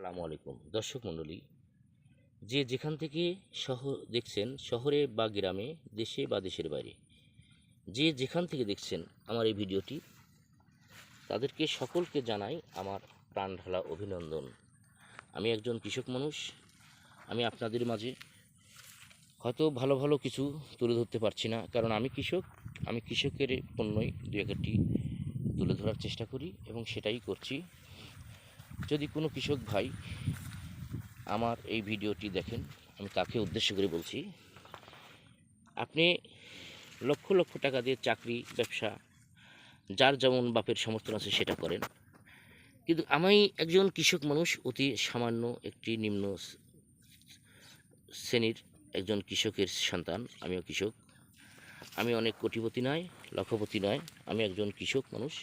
আসসালামু আলাইকুম দর্শক মণ্ডলী, যে যেখান থেকে দেখছেন, শহরে বা গ্রামে, দেশে বা দেশের বাইরে, যে যেখান থেকে দেখছেন আমার এই ভিডিওটি, তাদেরকে সকলকে জানাই আমার প্রাণ ঢালা অভিনন্দন। আমি একজন কৃষক মানুষ। আমি আপনাদের মাঝে হয়তো ভালো ভালো কিছু তুলে ধরতে পারছি না, কারণ আমি কৃষক। আমি কৃষকের পণ্যই দু একটি তুলে ধরার চেষ্টা করি এবং সেটাই করছি। যদি কোনো কৃষক ভাই আমার এই ভিডিওটি দেখেন, আমি তাকে উদ্দেশ্য করে বলছি, আপনি লক্ষ লক্ষ টাকা দিয়ে চাকরি, ব্যবসা, যার যেমন বাপের সমর্থন আছে সেটা করেন, কিন্তু আমি একজন কৃষক মানুষ, অতি সামান্য একটি নিম্ন শ্রেণীর একজন কৃষকের সন্তান। আমিও কৃষক। আমি অনেক কোটিপতি নয়, লক্ষপতি নয়, আমি একজন কৃষক মানুষ।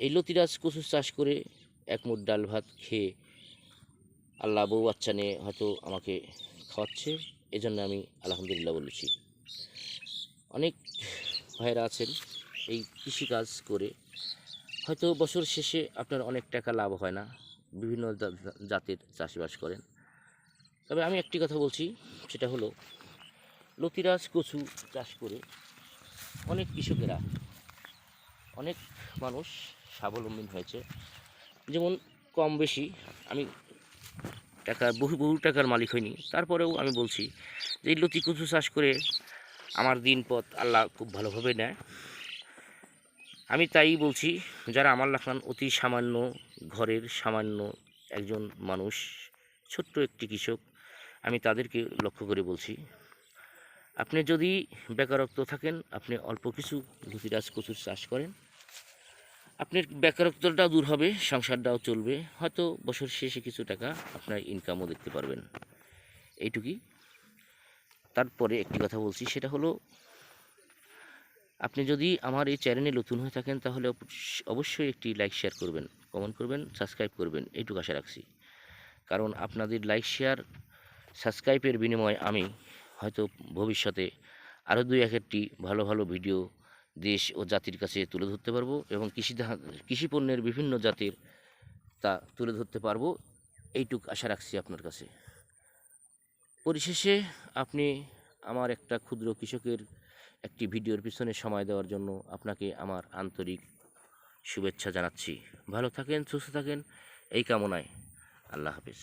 এই লতিরাজ কচু চাষ করে এক মুঠ ডাল ভাত খেয়ে আল্লাহ বউ বাচ্চা নিয়ে হয়তো আমাকে খাওয়াচ্ছে, এজন্য আমি আলহামদুলিল্লাহ বলেছি। অনেক ভাইয়েরা আছেন এই কৃষিকাজ করে হয়তো বছর শেষে আপনার অনেক টাকা লাভ হয় না, বিভিন্ন জাতের চাষবাস করেন। তবে আমি একটি কথা বলছি, সেটা হলো লতিরাজ কচু চাষ করে অনেক কৃষকেরা, অনেক মানুষ স্বাবলম্বী হয়েছে। যেমন কম বেশি আমি বহু বহু টাকার মালিক হইনি, তারপরেও আমি বলছি যে এই লতি কচু চাষ করে আমার দিন পথ আল্লাহ খুব ভালোভাবে নেয়। আমি তাই বলছি, যারা আমার লাখান অতি সামান্য ঘরের সামান্য একজন মানুষ, ছোট্ট একটি কৃষক, আমি তাদেরকে লক্ষ্য করে বলছি, আপনি যদি বেকারত্ব থাকেন, আপনি অল্প কিছু লতিরাজ কচুর চাষ করেন, আপনার বেকারত্বটাও দূর হবে, সংসারটাও চলবে, হয়তো বছর শেষে কিছু টাকা আপনার ইনকামও দেখতে পারবেন। এইটুকুই। তারপরে একটি কথা বলছি, সেটা হলো, আপনি যদি আমার এই চ্যানেলে নতুন হয়ে থাকেন তাহলে অবশ্যই একটি লাইক শেয়ার করবেন, কমেন্ট করবেন, সাবস্ক্রাইব করবেন, এইটুকু আশা রাখছি। কারণ আপনাদের লাইক শেয়ার সাবস্ক্রাইবের বিনিময়ে আমি হয়তো ভবিষ্যতে আরও দুই একটি ভালো ভালো ভিডিও দেশ ও জাতির কাছে তুলে ধরতে পারবো এবং কৃষি পণ্যের বিভিন্ন জাতের তা তুলে ধরতে পারবো, এইটুক আশা রাখছি আপনার কাছে। পরিশেষে আপনি আমার একটা ক্ষুদ্র কৃষকের একটি ভিডিওর পিছনে সময় দেওয়ার জন্য আপনাকে আমার আন্তরিক শুভেচ্ছা জানাচ্ছি। ভালো থাকেন, সুস্থ থাকেন, এই কামনায়। আল্লাহ হাফেজ।